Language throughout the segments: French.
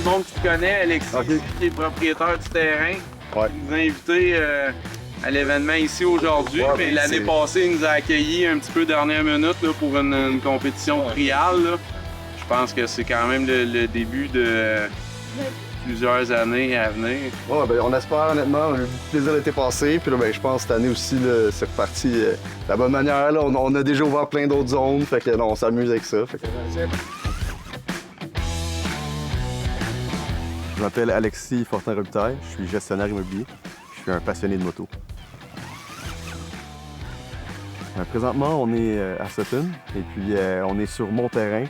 le monde qui te connaît, Alexis, Ok. qui est propriétaire du terrain, Ouais. qui nous a invités à l'événement ici aujourd'hui. Ouais, Mais ben, l'année c'est- passée, il nous a accueillis un petit peu dernière minute là, pour une compétition triale. Là. Je pense que c'est quand même le début de plusieurs années à venir. Ouais, ben, on espère honnêtement, on a eu du plaisir l'été passé, puis là, ben, je pense que cette année aussi, là, c'est reparti de la bonne manière. Là. On a déjà ouvert plein d'autres zones, fait que là, on s'amuse avec ça. Fait que... Je m'appelle Alexis Fortin-Robitaille, je suis gestionnaire immobilier, je suis un passionné de moto. Présentement, on est à Sutton et puis on est sur mon terrain.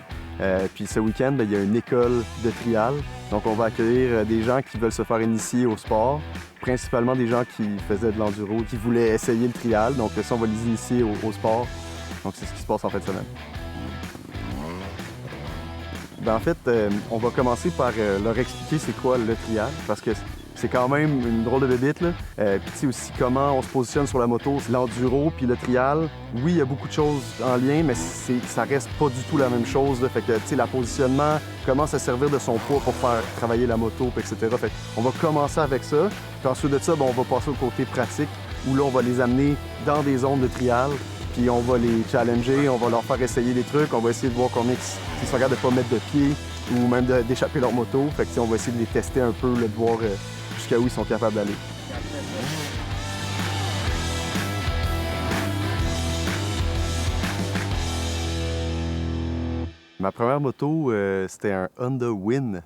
Puis ce week-end, ben, il y a une école de trial. Donc on va accueillir des gens qui veulent se faire initier au sport, principalement des gens qui faisaient de l'enduro, qui voulaient essayer le trial. Donc ça, on va les initier au sport. Donc c'est ce qui se passe en fin de semaine. Ben, en fait, on va commencer par leur expliquer c'est quoi le trial, parce que c'est quand même une drôle de bébite, là. Puis tu sais aussi comment on se positionne sur la moto, l'enduro puis le trial. Oui, il y a beaucoup de choses en lien, mais ça reste pas du tout la même chose, là. Fait que tu sais, le positionnement, comment se servir de son poids pour faire travailler la moto, puis etc. Fait on va commencer avec ça. Puis ensuite de ça, ben, on va passer au côté pratique, où là, on va les amener dans des zones de trial. Puis on va les challenger, on va leur faire essayer des trucs, on va essayer de voir combien ils sont capables de pas mettre de pied ou même d'échapper leur moto. Fait que on va essayer de les tester un peu, là, de voir jusqu'à où ils sont capables d'aller. Ma première moto, c'était un Honda Win.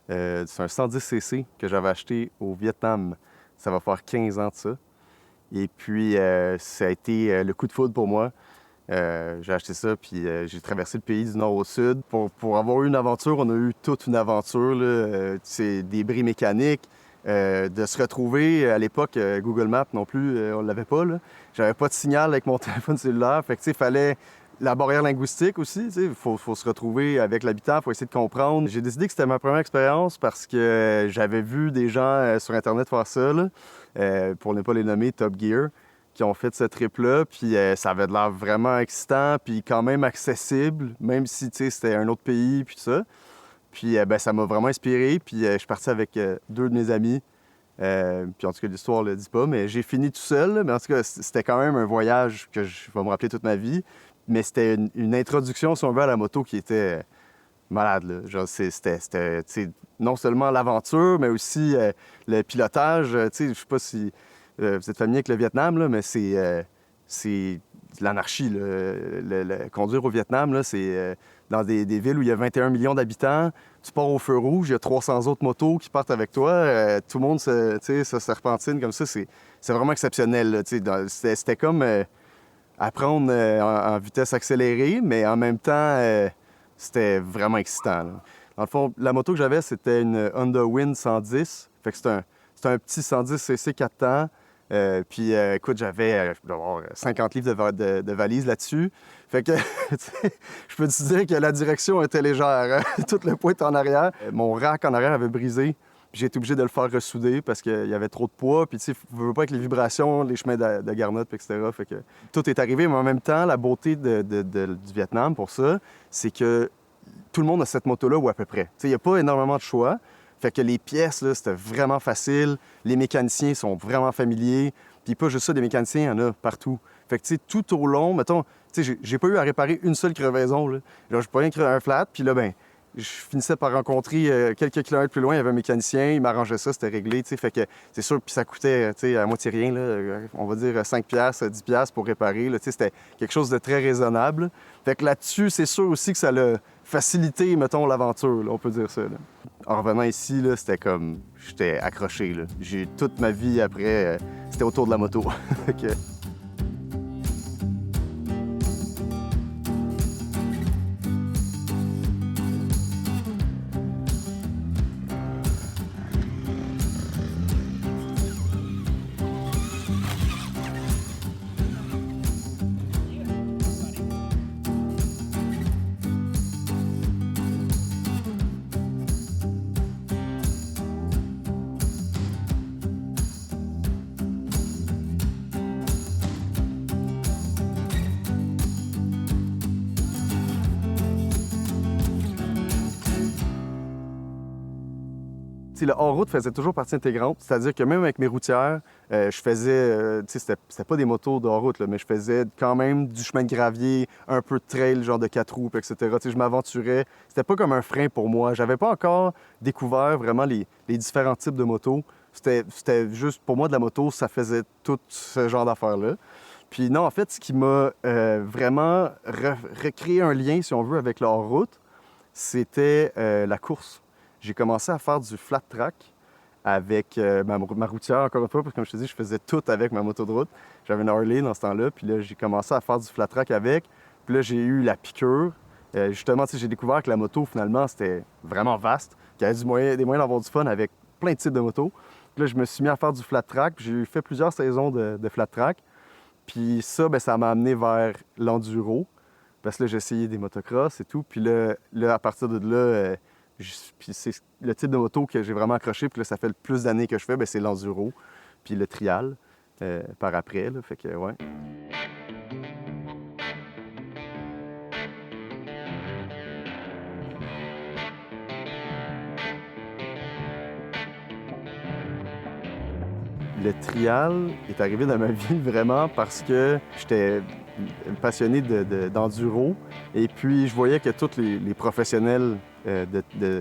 C'est un 110cc que j'avais acheté au Vietnam. Ça va faire 15 ans de ça. Et puis, ça a été le coup de foudre pour moi. J'ai acheté ça, puis j'ai traversé le pays du nord au sud. Pour avoir eu une aventure, on a eu toute une aventure. C'est des bris mécaniques. De se retrouver, à l'époque, Google Maps non plus, on l'avait pas. J'avais pas de signal avec mon téléphone cellulaire. Fait que, il fallait la barrière linguistique aussi. Il faut se retrouver avec l'habitant, il faut essayer de comprendre. J'ai décidé que c'était ma première expérience parce que j'avais vu des gens sur Internet faire ça, pour ne pas les nommer, Top Gear, qui ont fait ce trip-là. Puis ça avait de l'air vraiment excitant, puis quand même accessible, même si c'était un autre pays, puis tout ça. Puis ben, ça m'a vraiment inspiré. Puis je suis parti avec deux de mes amis. Puis en tout cas, l'histoire ne le dit pas, mais j'ai fini tout seul. Mais en tout cas, c'était quand même un voyage que je vais me rappeler toute ma vie. Mais c'était une introduction, si on veut, à la moto qui était malade. Là. Genre, c'était non seulement l'aventure, mais aussi le pilotage. Je sais pas si vous êtes familier avec le Vietnam, là, mais c'est l'anarchie. Conduire au Vietnam, c'est dans des villes où il y a 21 millions d'habitants. Tu pars au feu rouge, il y a 300 autres motos qui partent avec toi. Tout le monde se serpentine comme ça. C'est vraiment exceptionnel. C'était comme apprendre en vitesse accélérée, mais en même temps, c'était vraiment excitant. Là. Dans le fond, la moto que j'avais, c'était une Honda Win 110. Fait que c'est un petit 110cc 4 temps. Puis, écoute, j'avais 50 livres de valise là-dessus. Fait que, je peux te dire que la direction était légère. Hein? Tout le poids était en arrière. Mon rack en arrière avait brisé. J'ai été obligé de le faire ressouder parce qu'il y avait trop de poids. Puis, tu sais, je veux pas avec les vibrations, les chemins de garnotte, etc. Fait que tout est arrivé. Mais en même temps, la beauté du Vietnam pour ça, c'est que tout le monde a cette moto-là ou à peu près. Tu sais, il n'y a pas énormément de choix. Fait que les pièces, là, c'était vraiment facile. Les mécaniciens sont vraiment familiers. Puis pas juste ça, des mécaniciens, il y en a partout. Fait que, tu sais, tout au long, mettons, tu sais, j'ai pas eu à réparer une seule crevaison, là. Genre, j'ai pas rien créé un flat, puis là, ben, je finissais par rencontrer quelques kilomètres plus loin, il y avait un mécanicien, il m'arrangeait ça, c'était réglé, tu sais. Fait que, c'est sûr, puis ça coûtait, tu sais, à moitié rien, là. On va dire 5$, 10$ pour réparer, là. Tu sais, c'était quelque chose de très raisonnable. Fait que là-dessus, c'est sûr aussi que ça l'a facilité, mettons, l'aventure, là, on peut dire ça, là. En revenant ici, là, c'était comme... J'étais accroché, là. J'ai toute ma vie après, c'était autour de la moto. le hors-route faisait toujours partie intégrante. C'est-à-dire que même avec mes routières, je faisais, c'était pas des motos de hors-route, là, mais je faisais quand même du chemin de gravier, un peu de trail, genre de 4 roues, etc. Je m'aventurais. C'était pas comme un frein pour moi. J'avais pas encore découvert vraiment les différents types de motos. C'était juste, pour moi, de la moto, ça faisait tout ce genre d'affaires-là. Puis non, en fait, ce qui m'a vraiment recréé un lien, si on veut, avec le hors-route, c'était la course. J'ai commencé à faire du flat track avec ma routière, encore une fois, parce que comme je te dis, je faisais tout avec ma moto de route. J'avais une Harley dans ce temps-là, puis là, j'ai commencé à faire du flat track avec. Puis là, j'ai eu la piqûre. Justement, j'ai découvert que la moto, finalement, c'était vraiment vaste, qu'il y avait des moyens d'avoir du fun avec plein de types de motos. Puis là, je me suis mis à faire du flat track, puis j'ai fait plusieurs saisons de flat track. Puis ça, bien, ça m'a amené vers l'enduro, parce que là, j'ai essayé des motocross et tout. Puis là à partir de là, puis c'est le type de moto que j'ai vraiment accroché. Puis là, ça fait le plus d'années que je fais, bien, c'est l'enduro, puis le trial par après. Là, fait que, ouais. Le trial est arrivé dans ma vie vraiment parce que j'étais passionné d'enduro et puis je voyais que tous les professionnels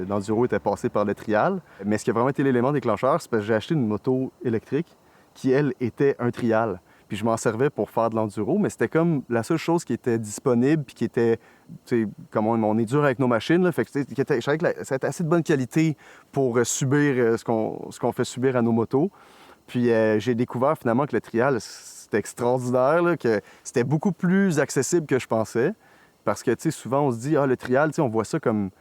d'enduro étaient passés par le trial. Mais ce qui a vraiment été l'élément déclencheur, c'est parce que j'ai acheté une moto électrique qui, elle, était un trial. Puis je m'en servais pour faire de l'enduro, mais c'était comme la seule chose qui était disponible puis qui était, tu sais, comme on est dur avec nos machines, là, fait que je savais que c'était assez de bonne qualité pour subir ce qu'on fait subir à nos motos. Puis j'ai découvert finalement que le trial, c'était extraordinaire, là, que c'était beaucoup plus accessible que je pensais. Parce que, tu sais, souvent, on se dit, ah, le trial, tu sais, on voit ça comme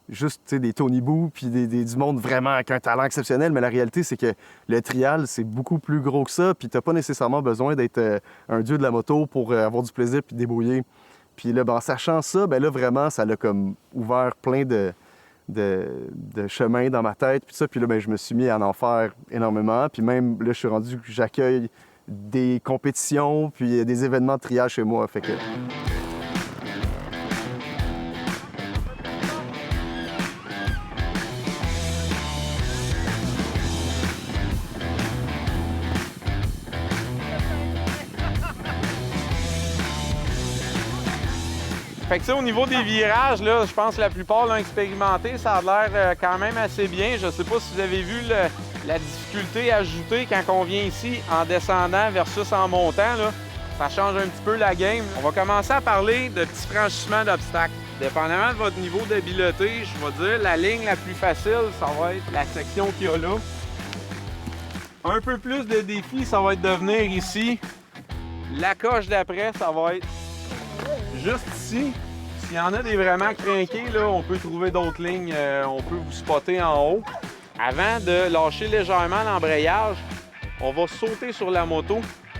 juste, tu sais, des Tony Boo, puis du monde vraiment avec un talent exceptionnel. Mais la réalité, c'est que le trial, c'est beaucoup plus gros que ça. Puis t'as pas nécessairement besoin d'être un dieu de la moto pour avoir du plaisir puis débrouiller. Puis là, ben, en sachant ça, ben là, vraiment, ça l'a comme ouvert plein de chemin dans ma tête, puis ça. Puis là, ben, je me suis mis à en faire énormément. Puis même, là, je suis rendu que j'accueille des compétitions, puis des événements de triage chez moi. Fait que... Fait que, au niveau des virages, là, je pense que la plupart l'ont expérimenté. Ça a l'air quand même assez bien. Je sais pas si vous avez vu la difficulté ajoutée quand on vient ici en descendant versus en montant. Là. Ça change un petit peu la game. On va commencer à parler de petits franchissements d'obstacles. Dépendamment de votre niveau d'habileté, je vais dire la ligne la plus facile, ça va être la section qu'il y a là. Un peu plus de défi, ça va être de venir ici. La coche d'après, ça va être juste ici. S'il y en a des vraiment crinqués, là, on peut trouver d'autres lignes, on peut vous spotter en haut. Avant de lâcher légèrement l'embrayage, on va sauter sur la moto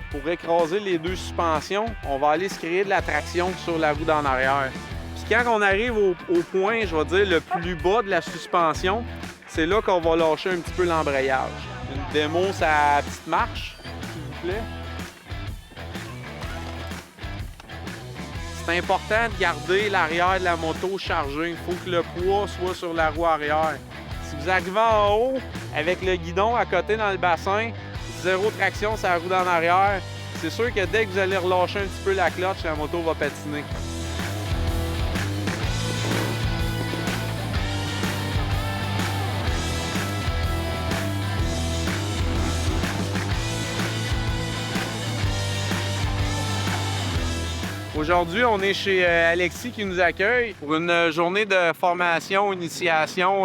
pour écraser les deux suspensions. On va aller se créer de la traction sur la roue d'en arrière. Puis quand on arrive au point, je vais dire, le plus bas de la suspension, c'est là qu'on va lâcher un petit peu l'embrayage. Une démo, sa petite marche, s'il vous plaît. C'est important de garder l'arrière de la moto chargé. Il faut que le poids soit sur la roue arrière. Si vous arrivez en haut avec le guidon à côté dans le bassin, zéro traction sur la roue d'en arrière, c'est sûr que dès que vous allez relâcher un petit peu la clutch, la moto va patiner. Aujourd'hui, on est chez Alexis qui nous accueille pour une journée de formation, initiation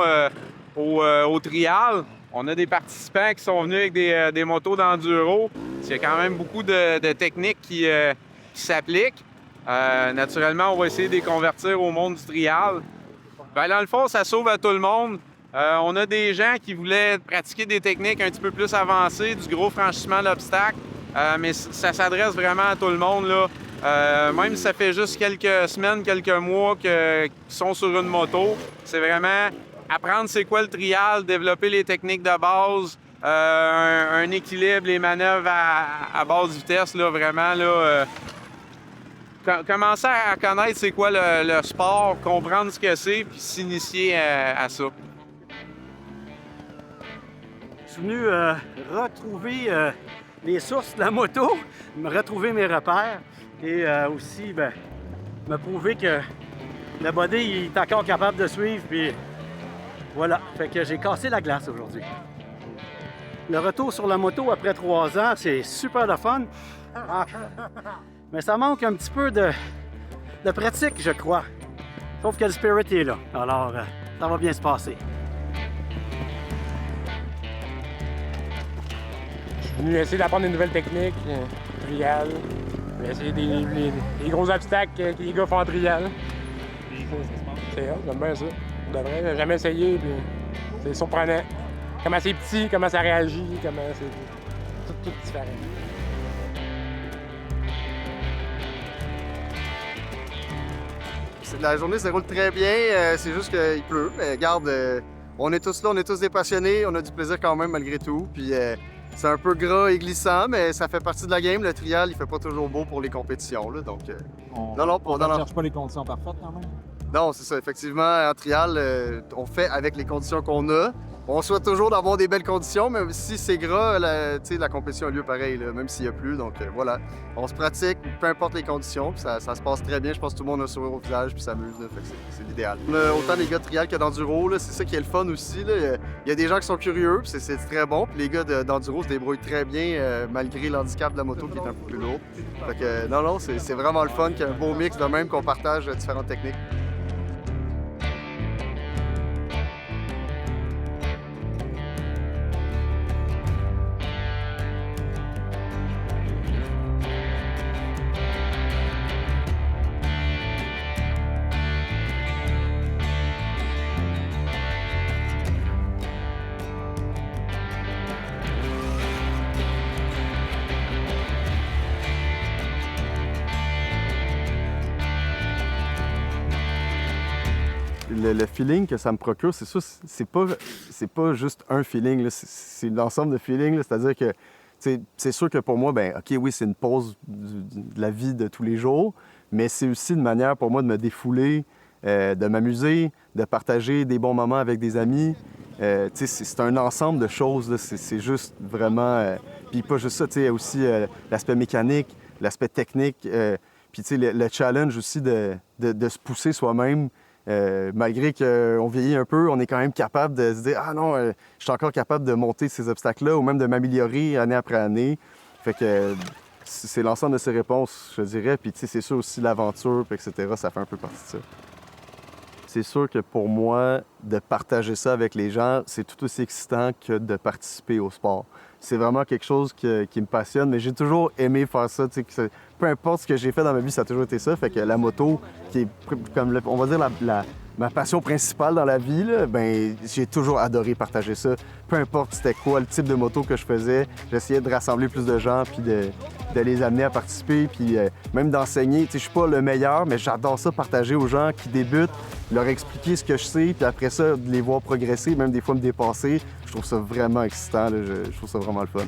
au trial. On a des participants qui sont venus avec des motos d'enduro. Il y a quand même beaucoup de techniques qui s'appliquent. Naturellement, on va essayer de les convertir au monde du trial. Bien, dans le fond, ça sauve à tout le monde. On a des gens qui voulaient pratiquer des techniques un petit peu plus avancées, du gros franchissement d'obstacles, mais ça s'adresse vraiment à tout le monde, là. Même si ça fait juste quelques semaines, quelques mois qu'ils sont sur une moto, c'est vraiment apprendre c'est quoi le trial, développer les techniques de base, un équilibre, les manœuvres à basse vitesse, là, vraiment, là, commencer à connaître c'est quoi le sport, comprendre ce que c'est, puis s'initier à ça. suis venu retrouver les sources de la moto, me retrouver mes repères et aussi me prouver que le body il est encore capable de suivre. Puis voilà, fait que j'ai cassé la glace aujourd'hui. Le retour sur la moto après 3 ans, c'est super de fun. Mais ça manque un petit peu de pratique, je crois. Sauf que le spirit est là. Alors, ça va bien se passer. Je suis venu essayer d'apprendre des nouvelles techniques, trial. Je vais essayer des gros obstacles que les gars font en trial. C'est hot, j'aime bien ça. De vrai, j'ai jamais essayé, puis c'est surprenant. Comment c'est petit, comment ça réagit, comment c'est tout différent. La journée se déroule très bien, c'est juste qu'il pleut. Mais regarde, on est tous là, on est tous des passionnés, on a du plaisir quand même malgré tout. Puis c'est un peu gras et glissant, mais ça fait partie de la game. Le trial, il fait pas toujours beau pour les compétitions. Là, donc, On ne cherche pas les conditions parfaites quand même. Non, c'est ça. Effectivement, en trial, on fait avec les conditions qu'on a. On souhaite toujours d'avoir des belles conditions, mais si c'est gras, la compétition a lieu pareil, là, même s'il y a plu. Donc voilà, on se pratique, peu importe les conditions, puis ça se passe très bien. Je pense que tout le monde a un sourire au visage puis s'amuse. C'est l'idéal. On a autant des gars de trial que d'enduro, c'est ça qui est le fun aussi. Là. Il y a des gens qui sont curieux, puis c'est très bon. Puis les gars d'enduro se débrouillent très bien malgré l'handicap de la moto qui est un peu plus lourd. Fait que non, c'est vraiment le fun qu'il y ait un beau mix de même qu'on partage différentes techniques. Le feeling que ça me procure, c'est ça, c'est pas juste un feeling, c'est l'ensemble de feelings. C'est-à-dire que c'est sûr que pour moi, OK, oui, c'est une pause de la vie de tous les jours, mais c'est aussi une manière pour moi de me défouler, de m'amuser, de partager des bons moments avec des amis. C'est un ensemble de choses, c'est juste vraiment... Puis pas juste ça, il y a aussi l'aspect mécanique, l'aspect technique, puis le challenge aussi de se pousser soi-même. Malgré qu'on vieillit un peu, on est quand même capable de se dire « Ah non, je suis encore capable de monter ces obstacles-là » ou même de m'améliorer année après année. Fait que c'est l'ensemble de ces réponses, je dirais. Puis c'est sûr aussi l'aventure, etc., ça fait un peu partie de ça. C'est sûr que pour moi, de partager ça avec les gens, c'est tout aussi excitant que de participer au sport. C'est vraiment quelque chose qui me passionne, mais j'ai toujours aimé faire ça. Peu importe ce que j'ai fait dans ma vie, ça a toujours été ça. Fait que la moto, qui est, comme on va dire, ma passion principale dans la vie, là, j'ai toujours adoré partager ça. Peu importe c'était quoi le type de moto que je faisais, j'essayais de rassembler plus de gens puis de les amener à participer, puis même d'enseigner. Je suis pas le meilleur, mais j'adore ça, partager aux gens qui débutent, leur expliquer ce que je sais, puis après ça, de les voir progresser, même des fois me dépasser. Je trouve ça vraiment excitant, là, je trouve ça vraiment le fun.